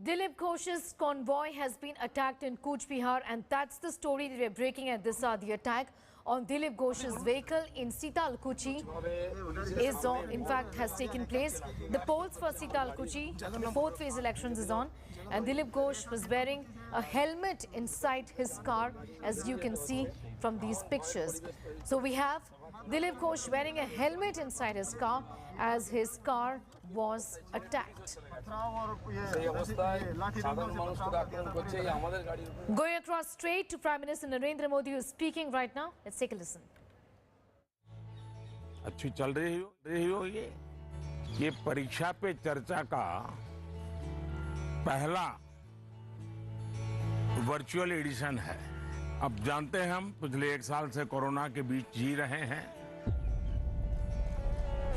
Dilip Ghosh's convoy has been attacked in Cooch Behar, and that's the story that we're breaking at this hour. The attack on Dilip Ghosh's vehicle in Sitalkuchi in fact has taken place. The polls for Sitalkuchi, the fourth phase elections is on, and Dilip Ghosh was wearing a helmet inside his car, as you can see from these pictures. So we have Dilip Ghosh wearing a helmet inside his car as his car was attacked. Going across straight to Prime Minister Narendra Modi, who is speaking right now. Let's take a listen. अच्छी चल रही हो ये परीक्षा पे चर्चा का पहला वर्चुअल एडिशन है। अब जानते हैं हम पिछले 1 साल से कोरोना के बीच जी रहे हैं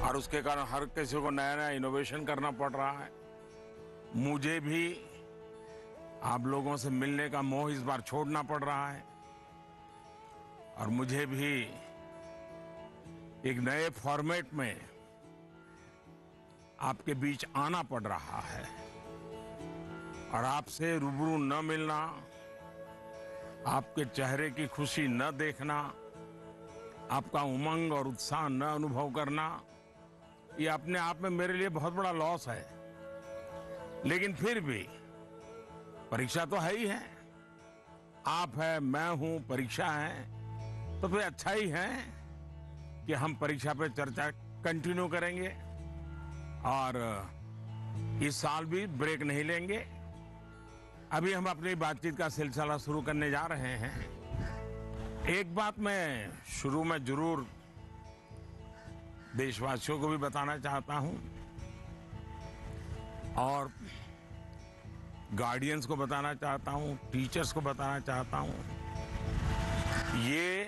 और उसके कारण हर किसी को नया नया इनोवेशन करना पड़ रहा है। मुझे भी आप लोगों से मिलने का मोह इस बार छोड़ना पड़ रहा है और मुझे भी एक नए फॉर्मेट में आपके बीच आना पड़ रहा है और आपसे रूबरू न मिलना, आपके चेहरे की खुशी न देखना, आपका उमंग और उत्साह न अनुभव करना, ये अपने आप में मेरे लिए बहुत बड़ा लॉस है। लेकिन फिर भी परीक्षा तो है ही है, आप है, मैं हूं, परीक्षा है, तो फिर अच्छा ही है कि हम परीक्षा पे चर्चा कंटिन्यू करेंगे और इस साल भी ब्रेक नहीं लेंगे। अभी हम अपनी बातचीत का सिलसिला शुरू करने जा रहे हैं। एक बात मैं शुरू में जरूर देशवासियों को भी बताना चाहता हूं और गार्डियंस को बताना चाहता हूं, टीचर्स को बताना चाहता हूं। ये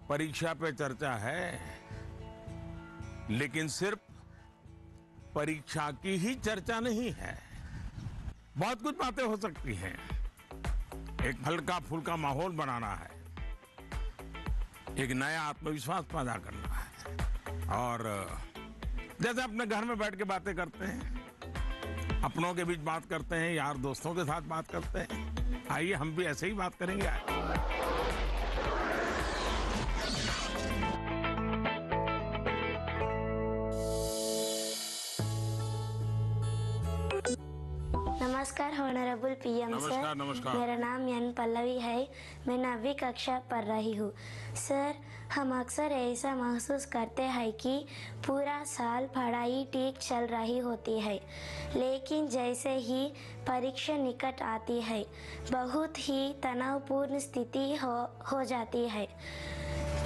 परीक्षा पे चर्चा है, लेकिन सिर्फ परीक्षा की ही चर्चा नहीं है। बहुत कुछ बातें हो सकती हैं। एक हल्का फुल्का माहौल बनाना है, एक नया आत्मविश्वास पैदा करना है और जैसे अपने घर में बैठ के बातें करते हैं, अपनों के बीच बात करते हैं, यार दोस्तों के साथ बात करते हैं, आइए हम भी ऐसे ही बात करेंगे। नमस्कार ऑनरेबल पीएम सर। नमस्कार। मेरा नाम एन पल्लवी है। मैं 9वीं कक्षा पढ़ रही हूँ। सर, हम अक्सर ऐसा महसूस करते हैं कि पूरा साल पढ़ाई ठीक चल रही होती है, लेकिन जैसे ही परीक्षा निकट आती है बहुत ही तनावपूर्ण स्थिति हो जाती है।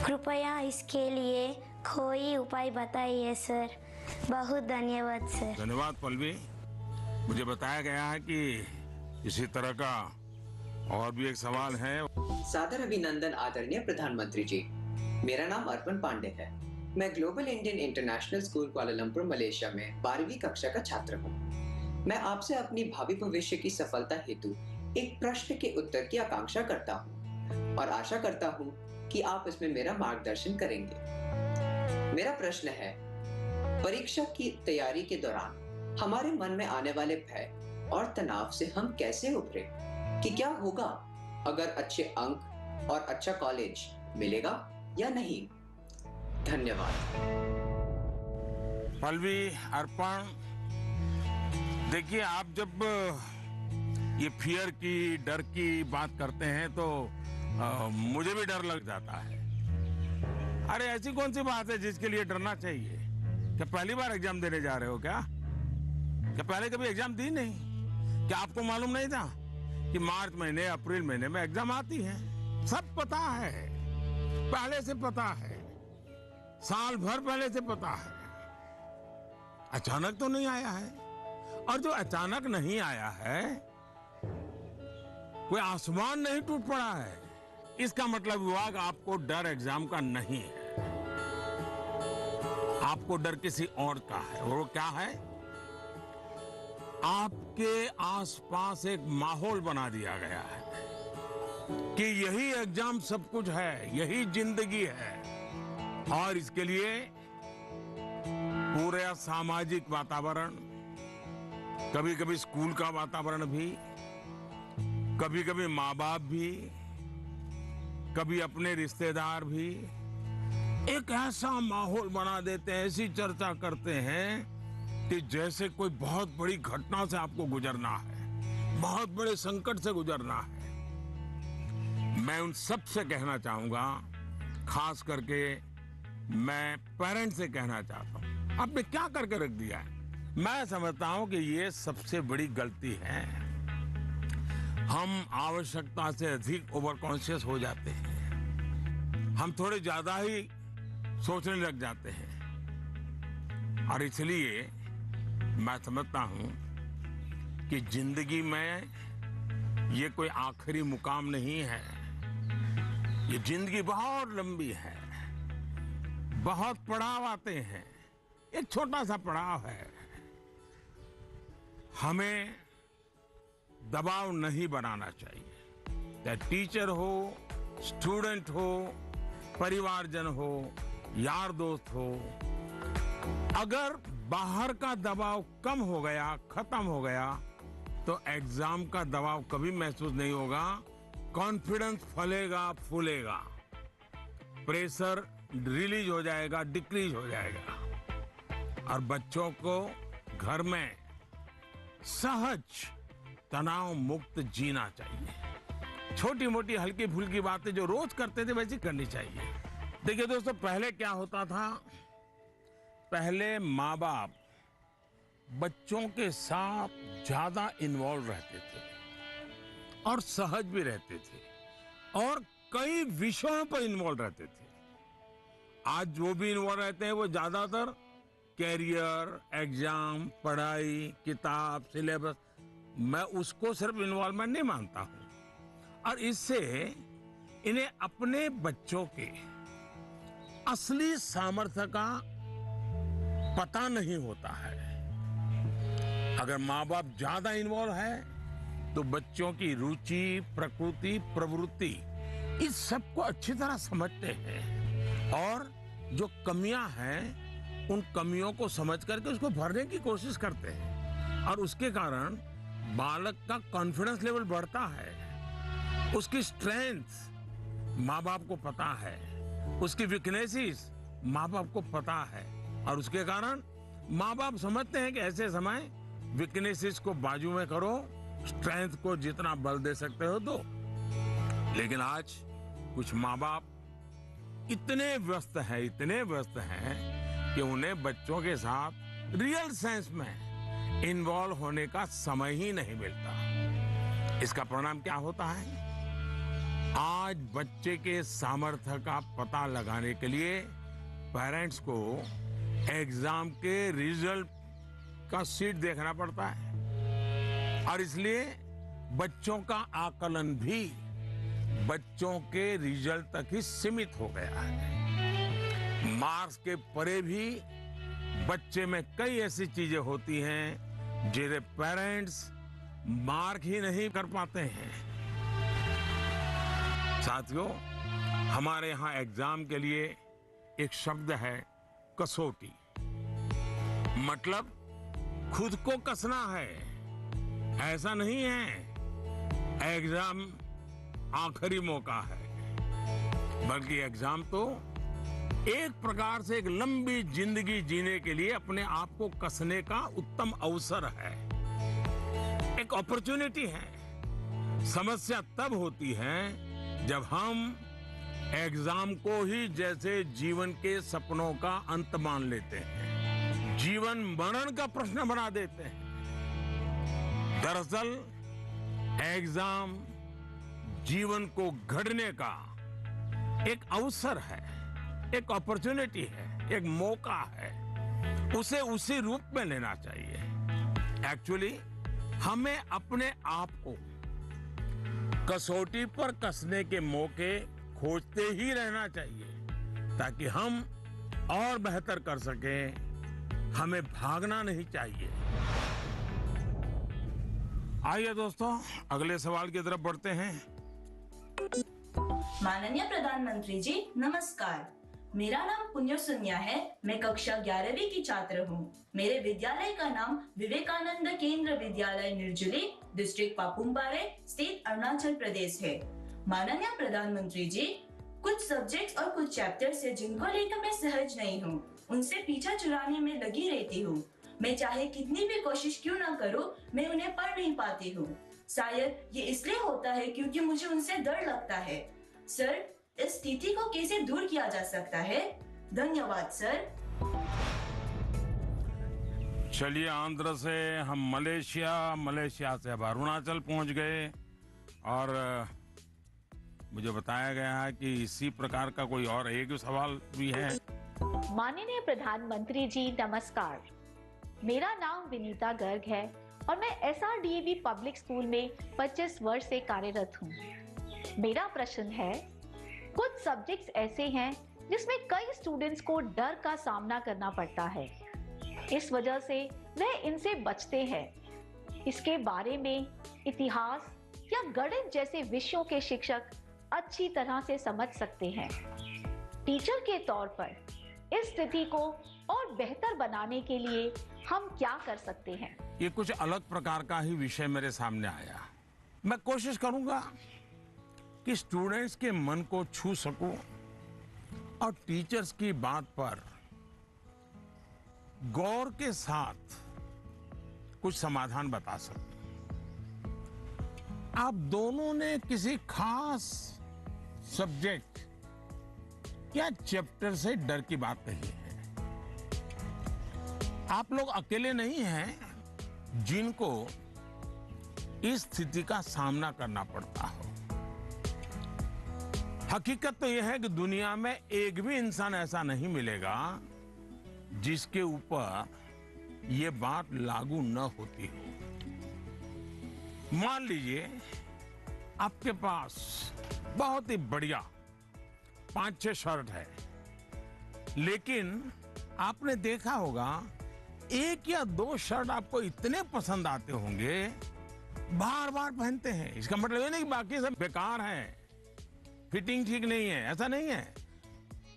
कृपया इसके लिए कोई उपाय बताइए सर। बहुत धन्यवाद सर। धन्यवाद पल्लवी। मुझे बताया गया है कि इसी तरह का और भी एक सवाल है। सादर अभिनंदन आदरणीय प्रधानमंत्री जी। मेरा नाम अर्पण पांडे है। मैं global Indian international school Kuala Lumpur Malaysia में 12वीं कक्षा का छात्र हूँ। मैं आपसे अपनी भावी भविष्य की सफलता हेतु एक प्रश्न के उत्तर की आकांक्षा करता हूँ और आशा करता हूँ कि आप इसमें मेरा मार्गदर्शन करेंगे। मेरा प्रश्न है, परीक्षा की तैयारी के दौरान हमारे मन में आने वाले भय और तनाव से हम कैसे उभरे? कि क्या होगा अगर अच्छे अंक और अच्छा कॉलेज मिलेगा या नहीं? धन्यवाद। पल्लवी, अर्पण, देखिए आप जब ये फियर की, डर की बात करते हैं तो मुझे भी डर लग जाता है। अरे ऐसी कौन सी बात है जिसके लिए डरना चाहिए? क्या पहली बार एग्जाम देने जा रहे हो क्या पहले कभी एग्जाम दी नहीं? क्या आपको मालूम नहीं था कि मार्च महीने, अप्रैल महीने में एग्जाम आती है? सब पता है, पहले से पता है, साल भर पहले से पता है। अचानक तो नहीं आया है, और जो अचानक नहीं आया है, कोई आसमान नहीं टूट पड़ा है। इसका मतलब हुआ कि आपको डर एग्जाम का नहीं है, आपको डर किसी और का है। और वो क्या है? आपके आसपास एक माहौल बना दिया गया है कि यही एग्जाम सब कुछ है, यही जिंदगी है और इसके लिए पूरा सामाजिक वातावरण, कभी कभी स्कूल का वातावरण भी, कभी कभी माँ बाप भी, कभी अपने रिश्तेदार भी एक ऐसा माहौल बना देते हैं, ऐसी चर्चा करते हैं कि जैसे कोई बहुत बड़ी घटना से आपको गुजरना है, बहुत बड़े संकट से गुजरना है। मैं उन सब से कहना चाहूंगा, खास करके मैं पेरेंट्स से कहना चाहता हूं, आपने क्या करके रख दिया है। मैं समझता हूं कि ये सबसे बड़ी गलती है। हम आवश्यकता से अधिक ओवर कॉन्शियस हो जाते हैं, हम थोड़े ज्यादा ही सोचने लग जाते हैं, और इसलिए मैं समझता हूं कि जिंदगी में ये कोई आखिरी मुकाम नहीं है। ये जिंदगी बहुत लंबी है, बहुत पड़ाव आते हैं, एक छोटा सा पड़ाव है। हमें दबाव नहीं बनाना चाहिए, चाहे टीचर हो, स्टूडेंट हो, परिवारजन हो, यार दोस्त हो। अगर बाहर का दबाव कम हो गया, खत्म हो गया, तो एग्जाम का दबाव कभी महसूस नहीं होगा। कॉन्फिडेंस फलेगा, फूलेगा, प्रेशर रिलीज हो जाएगा, डिक्रीज हो जाएगा, और बच्चों को घर में सहज तनाव मुक्त जीना चाहिए। छोटी मोटी हल्की फुल्की बातें जो रोज करते थे वैसी करनी चाहिए। देखिए दोस्तों, पहले क्या होता था, पहले माँ बाप बच्चों के साथ ज्यादा इन्वॉल्व रहते थे और सहज भी रहते थे और कई विषयों पर इन्वॉल्व रहते थे। आज जो भी इन्वॉल्व रहते हैं वो ज्यादातर कैरियर, एग्जाम, पढ़ाई, किताब, सिलेबस, मैं उसको सिर्फ इन्वॉल्वमेंट नहीं मानता हूं। और इससे इन्हें अपने बच्चों के असली सामर्थ्य का पता नहीं होता है। अगर माँ बाप ज्यादा इन्वॉल्व है तो बच्चों की रुचि, प्रकृति, प्रवृत्ति इस सब को अच्छी तरह समझते हैं और जो कमियां हैं उन कमियों को समझ करके उसको भरने की कोशिश करते हैं, और उसके कारण बालक का कॉन्फिडेंस लेवल बढ़ता है, उसकी स्ट्रेंथ माँ बाप को पता है, उसकी वीकनेसेस माँ बाप को पता है, और उसके कारण माँ बाप समझते हैं कि ऐसे समय वीकनेसेस को बाजू में करो, स्ट्रेंथ को जितना बल दे सकते हो दो। लेकिन आज कुछ माँ बाप इतने व्यस्त हैं कि उन्हें बच्चों के साथ रियल सेंस में इन्वॉल्व होने का समय ही नहीं मिलता। इसका परिणाम क्या होता है? आज बच्चे के सामर्थ्य का पता लगाने के लिए पेरेंट्स को एग्जाम के रिजल्ट का शीट देखना पड़ता है, और इसलिए बच्चों का आकलन भी बच्चों के रिजल्ट तक ही सीमित हो गया है। मार्क्स के परे भी बच्चे में कई ऐसी चीजें होती हैं जिन्हें पेरेंट्स मार्क ही नहीं कर पाते हैं। साथियों, हमारे यहाँ एग्जाम के लिए एक शब्द है कसौटी, मतलब खुद को कसना है। ऐसा नहीं है एग्जाम आखिरी मौका है, बल्कि एग्जाम तो एक प्रकार से एक लंबी जिंदगी जीने के लिए अपने आप को कसने का उत्तम अवसर है, एक अपॉर्चुनिटी है। समस्या तब होती है जब हम एग्जाम को ही जैसे जीवन के सपनों का अंत मान लेते हैं, जीवन मरण का प्रश्न बना देते हैं। दरअसल एग्जाम जीवन को गढ़ने का एक अवसर है, एक अपॉर्चुनिटी है, एक मौका है। उसे उसी रूप में लेना चाहिए। एक्चुअली हमें अपने आप को कसौटी पर कसने के मौके खोजते ही रहना चाहिए ताकि हम और बेहतर कर सकें। हमें भागना नहीं चाहिए। आइए दोस्तों, अगले सवाल की तरफ बढ़ते हैं। माननीय प्रधानमंत्री जी नमस्कार। मेरा नाम पुण्य सुन्या है। मैं कक्षा 11वीं की छात्र हूँ। मेरे विद्यालय का नाम विवेकानंद केंद्र विद्यालय निर्जुली, डिस्ट्रिक्ट पापुमपारे, स्टेट अरुणाचल प्रदेश है। माननीय प्रधानमंत्री जी, कुछ सब्जेक्ट्स और कुछ चैप्टर्स है जिनको लेकर मैं सहज नहीं हूँ, उनसे पीछा छुड़ाने में लगी रहती हूँ। मैं चाहे कितनी भी कोशिश क्यों ना करूँ, मैं उन्हें पढ़ नहीं पाती हूँ। शायद ये इसलिए होता है क्योंकि मुझे उनसे डर लगता है। सर, इस स्थिति को कैसे दूर किया जा सकता है? धन्यवाद सर। चलिए, आंध्र से हम मलेशिया से अब अरुणाचल पहुंच गए और मुझे बताया गया है कि इसी प्रकार का कोई और एक सवाल भी है। माननीय प्रधानमंत्री जी नमस्कार। मेरा नाम विनीता गर्ग है और मैं SRDAV पब्लिक स्कूल में 25 वर्ष से कार्यरत हूँ। मेरा प्रश्न है, कुछ सब्जेक्ट्स ऐसे हैं जिसमें कई स्टूडेंट्स को डर का सामना करना पड़ता है। इस वजह से वह इनसे बचते हैं। इसके बारे में इतिहास या गणित जैसे विषयों के शिक्षक अच्छी तरह से समझ सकते हैं। टीचर के तौर पर इस स्थिति को और बेहतर बनाने के लिए हम क्या कर सकते हैं? ये कुछ अलग प्रकार का ही विषय मेरे सामने आया। मैं कोशिश करूंगा कि स्टूडेंट्स के मन को छू सकूं और टीचर्स की बात पर गौर के साथ कुछ समाधान बता सकूं। आप दोनों ने किसी खास सब्जेक्ट या चैप्टर से डर की बात कही है। आप लोग अकेले नहीं हैं जिनको इस स्थिति का सामना करना पड़ता हो। हकीकत तो यह है कि दुनिया में एक भी इंसान ऐसा नहीं मिलेगा जिसके ऊपर ये बात लागू न होती हो। मान लीजिए आपके पास बहुत ही बढ़िया 5-6 शर्ट है, लेकिन आपने देखा होगा एक या 2 शर्ट आपको इतने पसंद आते होंगे, बार बार पहनते हैं। इसका मतलब ये नहीं कि बाकी सब बेकार हैं, फिटिंग ठीक नहीं है, ऐसा नहीं है।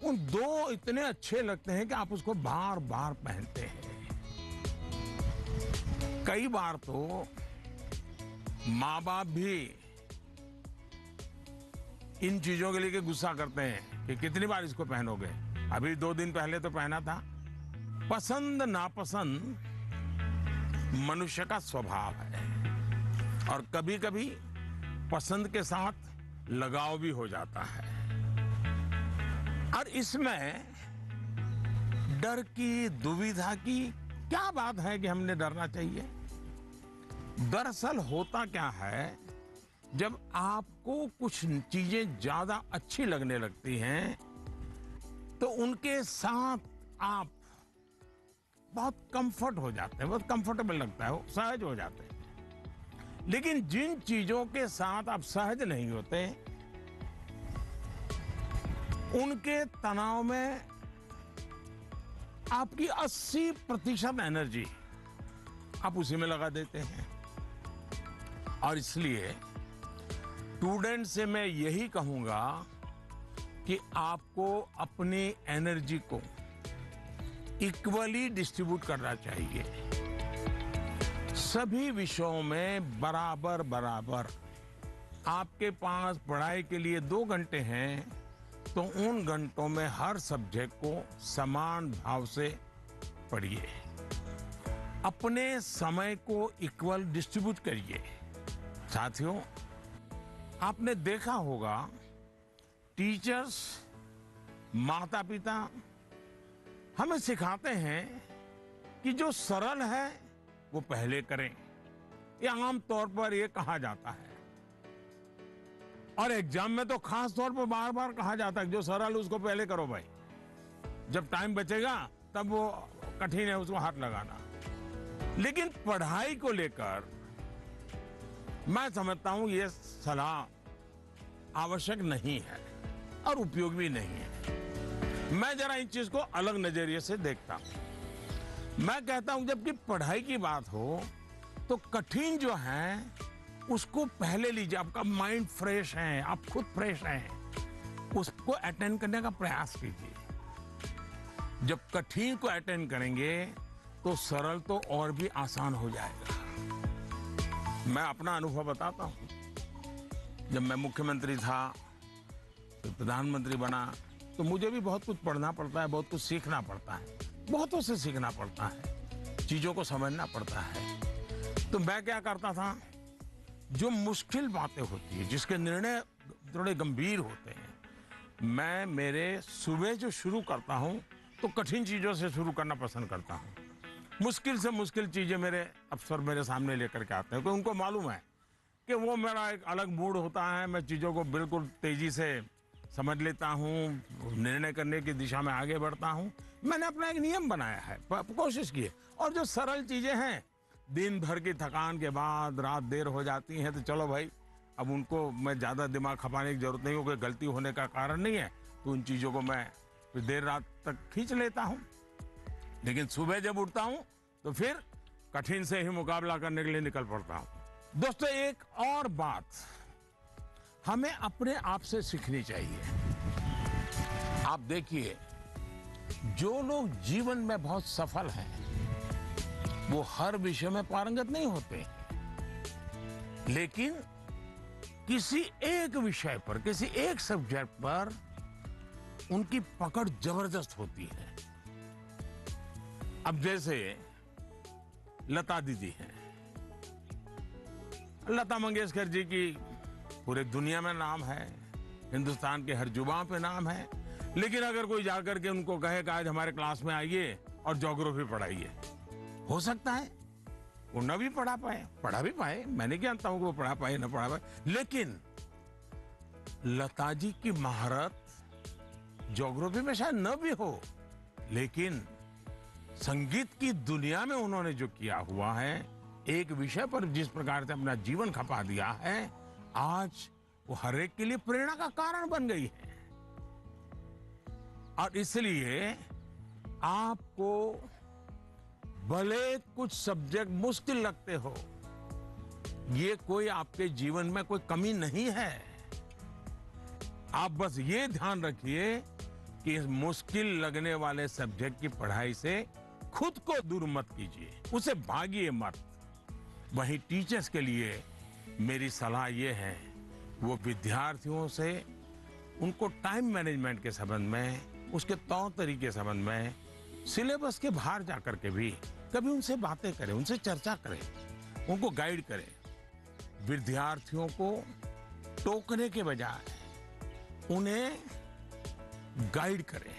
उन 2 इतने अच्छे लगते हैं कि आप उसको बार बार पहनते हैं। कई बार तो माँ बाप भी इन चीजों के लिए गुस्सा करते हैं कि कितनी बार इसको पहनोगे। अभी 2 दिन पहले तो पहना था। पसंद नापसंद मनुष्य का स्वभाव है और कभी कभी पसंद के साथ लगाव भी हो जाता है। और इसमें डर की, दुविधा की क्या बात है कि हमने डरना चाहिए? दरअसल होता क्या है, जब आपको कुछ चीजें ज्यादा अच्छी लगने लगती हैं तो उनके साथ आप बहुत कंफर्ट हो जाते हैं, बहुत कंफर्टेबल लगता है, सहज हो जाते हैं। लेकिन जिन चीजों के साथ आप सहज नहीं होते, उनके तनाव में आपकी 80% एनर्जी आप उसी में लगा देते हैं। और इसलिए स्टूडेंट से मैं यही कहूंगा कि आपको अपनी एनर्जी को इक्वली डिस्ट्रीब्यूट करना चाहिए। सभी विषयों में बराबर बराबर। आपके पास पढ़ाई के लिए 2 घंटे हैं तो उन घंटों में हर सब्जेक्ट को समान भाव से पढ़िए। अपने समय को इक्वल डिस्ट्रीब्यूट करिए। साथियों, आपने देखा होगा टीचर्स, माता पिता हमें सिखाते हैं कि जो सरल है वो पहले करें। ये आम तौर पर ये कहा जाता है और एग्जाम में तो खास तौर पर बार बार कहा जाता है जो सरल उसको पहले करो भाई, जब टाइम बचेगा तब वो कठिन है उसको हाथ लगाना। लेकिन पढ़ाई को लेकर मैं समझता हूं ये सलाह आवश्यक नहीं है और उपयोगी भी नहीं है। मैं जरा इस चीज को अलग नजरिए से देखता हूं। मैं कहता हूं जबकि पढ़ाई की बात हो तो कठिन जो है उसको पहले लीजिए। आपका माइंड फ्रेश है, आप खुद फ्रेश हैं, उसको अटेंड करने का प्रयास कीजिए। जब कठिन को अटेंड करेंगे तो सरल तो और भी आसान हो जाएगा। मैं अपना अनुभव बताता हूँ। जब मैं मुख्यमंत्री था, फिर प्रधानमंत्री बना, तो मुझे भी बहुत कुछ पढ़ना पड़ता है, बहुत कुछ सीखना पड़ता है, बहुतों से सीखना पड़ता है, चीजों को समझना पड़ता है। तो मैं क्या करता था, जो मुश्किल बातें होती है, जिसके निर्णय थोड़े गंभीर होते हैं, मैं मेरे सुबह जो शुरू करता हूँ तो कठिन चीजों से शुरू करना पसंद करता हूँ। मुश्किल से मुश्किल चीजें मेरे अफसर मेरे सामने लेकर के आते हैं, क्योंकि उनको मालूम है कि वो मेरा एक अलग मूड होता है। मैं चीजों को बिल्कुल तेजी से समझ लेता हूँ, निर्णय करने की दिशा में आगे बढ़ता हूँ। मैंने अपना एक नियम बनाया है, कोशिश की है। और जो सरल चीजें हैं, दिन भर की थकान के बाद रात देर हो जाती है, तो चलो भाई, अब उनको मैं ज्यादा दिमाग खपाने की जरूरत नहीं, क्योंकि गलती होने का कारण नहीं है, तो उन चीजों को मैं फिर देर रात तक खींच लेता हूँ। लेकिन सुबह जब उठता हूँ तो फिर कठिन से ही मुकाबला करने के लिए निकल पड़ता हूँ। दोस्तों, एक और बात हमें अपने आप से सीखनी चाहिए। आप देखिए, जो लोग जीवन में बहुत सफल हैं, वो हर विषय में पारंगत नहीं होते, लेकिन किसी एक विषय पर, किसी एक सब्जेक्ट पर उनकी पकड़ जबरदस्त होती है। अब जैसे लता दीदी हैं, लता मंगेशकर जी की पूरे दुनिया में नाम है, हिंदुस्तान के हर जुबान पे नाम है। लेकिन अगर कोई जाकर के उनको कहे कि आज हमारे क्लास में आइए और ज्योग्राफी पढ़ाइए, हो सकता है वो न भी पढ़ा भी पाए, मैं नहीं जानता हूं कि वो पढ़ा पाए न पढ़ा पाए, लेकिन लता जी की महारत ज्योग्राफी में शायद न भी हो, लेकिन संगीत की दुनिया में उन्होंने जो किया हुआ है, एक विषय पर जिस प्रकार से अपना जीवन खपा दिया है, आज वो हर एक के लिए प्रेरणा का कारण बन गई है। और इसलिए आपको भले कुछ सब्जेक्ट मुश्किल लगते हो, ये कोई आपके जीवन में कोई कमी नहीं है। आप बस ये ध्यान रखिए कि इस मुश्किल लगने वाले सब्जेक्ट की पढ़ाई से खुद को दूर मत कीजिए, उसे भागिए मत। वहीं टीचर्स के लिए मेरी सलाह ये है, वो विद्यार्थियों से उनको टाइम मैनेजमेंट के संबंध में, उसके तौर तरीके संबंध में, सिलेबस के बाहर जाकर के भी कभी उनसे बातें करें, उनसे चर्चा करें, उनको गाइड करें। विद्यार्थियों को टोकने के बजाय उन्हें गाइड करें।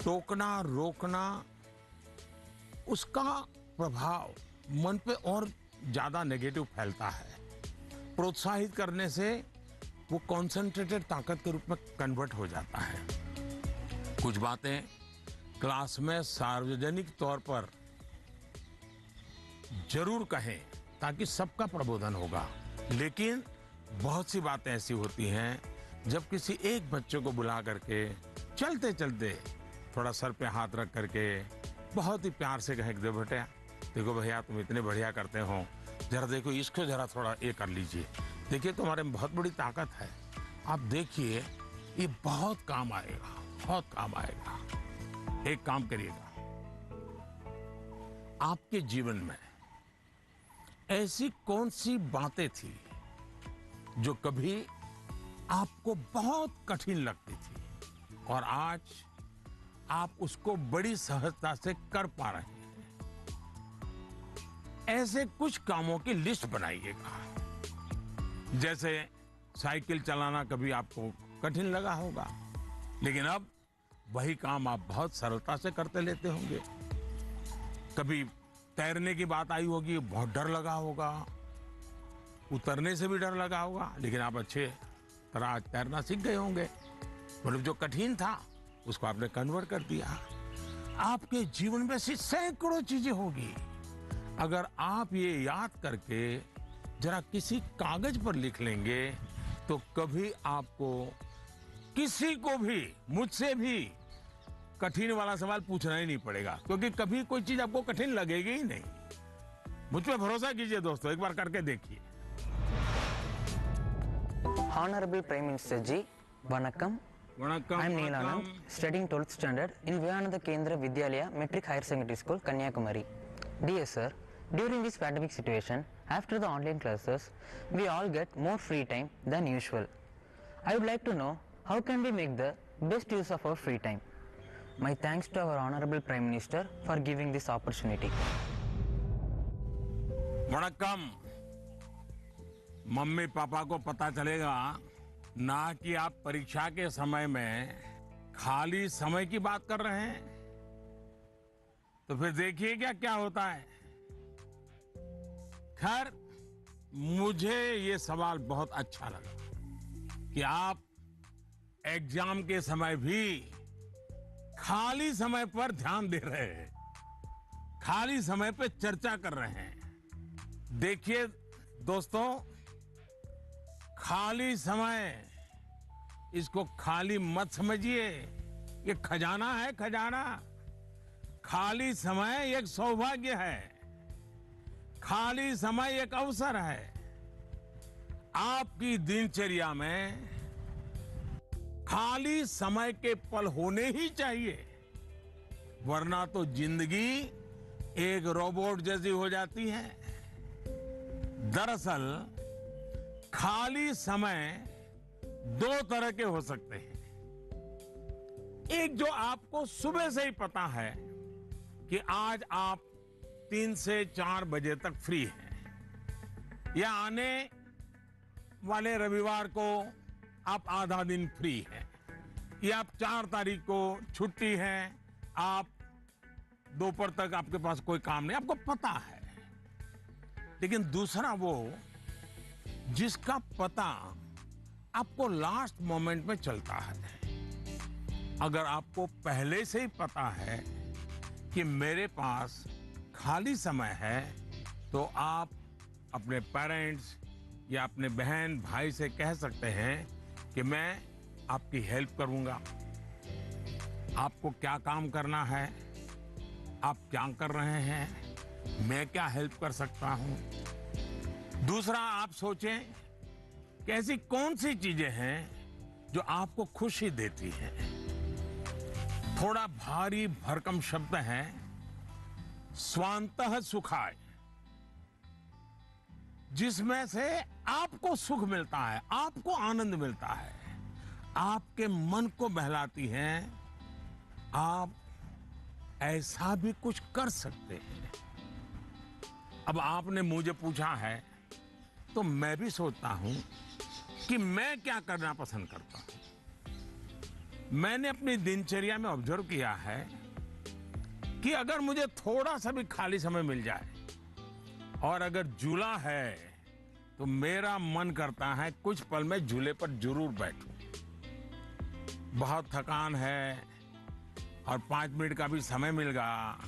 टोकना, रोकना, उसका प्रभाव मन पे और ज्यादा नेगेटिव फैलता है। प्रोत्साहित करने से वो कॉन्सेंट्रेटेड ताकत के रूप में कन्वर्ट हो जाता है। कुछ बातें क्लास में सार्वजनिक तौर पर जरूर कहें, ताकि सबका प्रबोधन होगा। लेकिन बहुत सी बातें ऐसी होती हैं, जब किसी एक बच्चे को बुला करके चलते चलते थोड़ा सर पे हाथ रख करके बहुत ही प्यार से कहें, देखो भैया, तुम इतने बढ़िया करते हो, जरा देखो इसको जरा थोड़ा ये कर लीजिए, देखिए तुम्हारे में बहुत बड़ी ताकत है, आप देखिए ये बहुत काम आएगा, बहुत काम आएगा। एक काम करिएगा, आपके जीवन में ऐसी कौन सी बातें थी जो कभी आपको बहुत कठिन लगती थी और आज आप उसको बड़ी सहजता से कर पा रहे हैं? ऐसे कुछ कामों की लिस्ट बनाइएगा। जैसे साइकिल चलाना कभी आपको कठिन लगा होगा, लेकिन अब वही काम आप बहुत सरलता से करते लेते होंगे। कभी तैरने की बात आई होगी, बहुत डर लगा होगा, उतरने से भी डर लगा होगा, लेकिन आप अच्छे तरह आज तैरना सीख गए होंगे। मतलब जो कठिन था उसको आपने कन्वर्ट कर दिया। आपके जीवन में ऐसी सैकड़ों चीजें होगी, अगर आप ये याद करके जरा किसी कागज पर लिख लेंगे तो कभी आपको किसी को भी, मुझसे भी कठिन वाला सवाल पूछना ही नहीं पड़ेगा, क्योंकि कभी कोई चीज आपको कठिन लगेगी ही नहीं। मुझ पे भरोसा कीजिए दोस्तों, एक बार करके देखिए। Honorable Prime Minister ji, vanakkam. Vanakkam, I am Neil vanakkam. Anand, studying 12th standard in Vivekananda Kendra Vidyalaya Metric Higher Secondary School, Kanyakumari. Dear sir, during this pandemic situation, after the online classes, we all get more free time than usual. I would like to know how can we make the best use of our free time. My thanks to our Honorable Prime Minister for giving this opportunity. Vanakkam. Mummy papa को पता चलेगा ना कि आप परीक्षा के समय में खाली समय की बात कर रहे हैं, तो फिर देखिए क्या क्या होता है। खैर, मुझे ये सवाल बहुत अच्छा लगा कि आप एग्जाम के समय भी खाली समय पर ध्यान दे रहे हैं, खाली समय पे चर्चा कर रहे हैं। देखिए दोस्तों, खाली समय, इसको खाली मत समझिए, ये खजाना है, खजाना। खाली समय एक सौभाग्य है, खाली समय एक अवसर है। आपकी दिनचर्या में खाली समय के पल होने ही चाहिए, वरना तो जिंदगी एक रोबोट जैसी हो जाती है। दरअसल खाली समय दो तरह के हो सकते हैं। एक जो आपको सुबह से ही पता है कि आज आप 3 से 4 बजे तक फ्री हैं, या आने वाले रविवार को आप आधा दिन फ्री हैं, या आप 4 तारीख को छुट्टी है, आप दोपहर तक आपके पास कोई काम नहीं, आपको पता है। लेकिन दूसरा वो जिसका पता आपको लास्ट मोमेंट में चलता है। अगर आपको पहले से ही पता है कि मेरे पास खाली समय है, तो आप अपने पेरेंट्स या अपने बहन भाई से कह सकते हैं कि मैं आपकी हेल्प करूंगा। आपको क्या काम करना है, आप क्या कर रहे हैं, मैं क्या हेल्प कर सकता हूं। दूसरा, आप सोचें कि ऐसी कौन सी चीजें हैं जो आपको खुशी देती हैं। थोड़ा भारी भरकम शब्द है स्वांतः सुखाय, जिसमें से आपको सुख मिलता है, आपको आनंद मिलता है, आपके मन को बहलाती हैं। आप ऐसा भी कुछ कर सकते हैं। अब आपने मुझे पूछा है, तो मैं भी सोचता हूं कि मैं क्या करना पसंद करता हूं। मैंने अपनी दिनचर्या में ऑब्जर्व किया है कि अगर मुझे थोड़ा सा भी खाली समय मिल जाए, और अगर झूला है, तो मेरा मन करता है कुछ पल में झूले पर जरूर बैठूं। बहुत थकान है और 5 मिनट का भी समय मिल गया,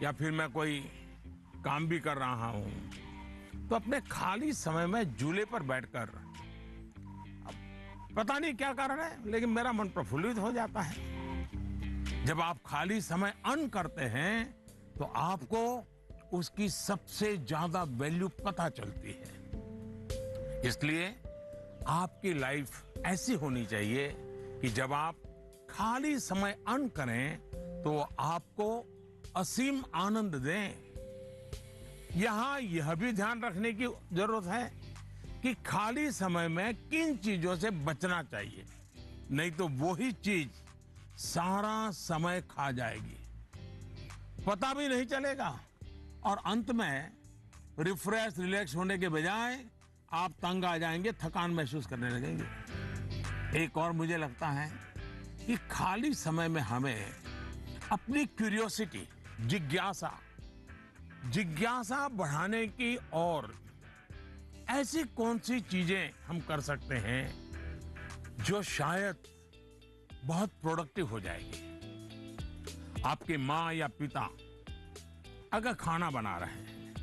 या फिर मैं कोई काम भी कर रहा हूं, तो अपने खाली समय में झूले पर बैठकर, पता नहीं क्या कारण है, लेकिन मेरा मन प्रफुल्लित हो जाता है। जब आप खाली समय अर्न करते हैं, तो आपको उसकी सबसे ज्यादा वैल्यू पता चलती है। इसलिए आपकी लाइफ ऐसी होनी चाहिए कि जब आप खाली समय अर्न करें, तो आपको असीम आनंद दें। यहां यह भी ध्यान रखने की जरूरत है कि खाली समय में किन चीजों से बचना चाहिए, नहीं तो वही चीज सारा समय खा जाएगी, पता भी नहीं चलेगा, और अंत में रिफ्रेश रिलैक्स होने के बजाय आप तंग आ जाएंगे, थकान महसूस करने लगेंगे। एक और मुझे लगता है कि खाली समय में हमें अपनी क्यूरियोसिटी, जिज्ञासा बढ़ाने की और ऐसी कौन सी चीजें हम कर सकते हैं जो शायद बहुत प्रोडक्टिव हो जाएगी। आपके माँ या पिता अगर खाना बना रहे हैं,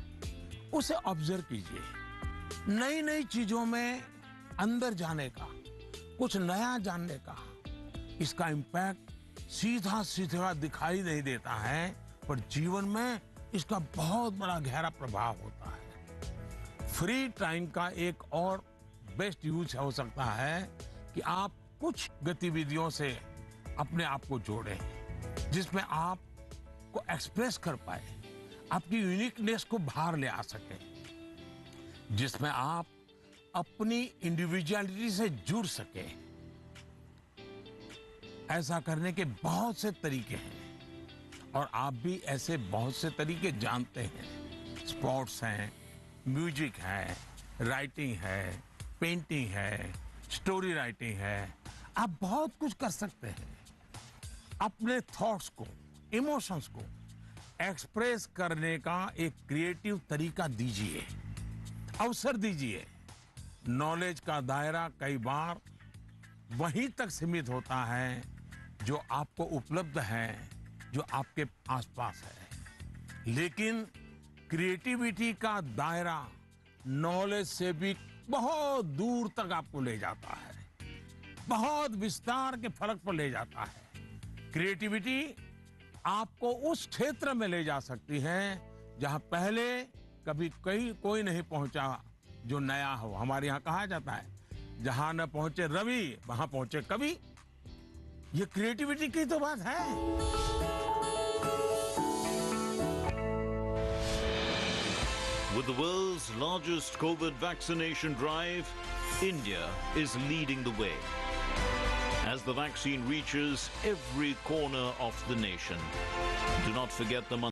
उसे ऑब्जर्व कीजिए। नई नई चीजों में अंदर जाने का, कुछ नया जानने का, इसका इम्पैक्ट सीधा सीधा दिखाई नहीं देता है, पर जीवन में इसका बहुत बड़ा गहरा प्रभाव होता है। फ्री टाइम का एक और बेस्ट यूज हो सकता है कि आप कुछ गतिविधियों से अपने आप को जोड़ें, जिसमें आप को एक्सप्रेस कर पाए, आपकी यूनिकनेस को बाहर ले आ सके, जिसमें आप अपनी इंडिविजुअलिटी से जुड़ सके। ऐसा करने के बहुत से तरीके हैं और आप भी ऐसे बहुत से तरीके जानते हैं। स्पोर्ट्स हैं, म्यूजिक है, राइटिंग है, पेंटिंग है, स्टोरी राइटिंग है। आप बहुत कुछ कर सकते हैं। अपने थॉट्स को, इमोशंस को एक्सप्रेस करने का एक क्रिएटिव तरीका दीजिए, अवसर दीजिए। नॉलेज का दायरा कई बार वहीं तक सीमित होता है जो आपको उपलब्ध है, जो आपके आसपास है, लेकिन क्रिएटिविटी का दायरा नॉलेज से भी बहुत दूर तक आपको ले जाता है, बहुत विस्तार के फलक पर ले जाता है। क्रिएटिविटी आपको उस क्षेत्र में ले जा सकती है जहां पहले कभी कोई नहीं पहुंचा जो नया हो। हमारे यहाँ कहा जाता है, जहां न पहुंचे रवि वहां पहुंचे कवि। ये क्रिएटिविटी की तो बात है। With the world's largest COVID vaccination drive, India is leading the way as the vaccine reaches every corner of the nation. Do not forget the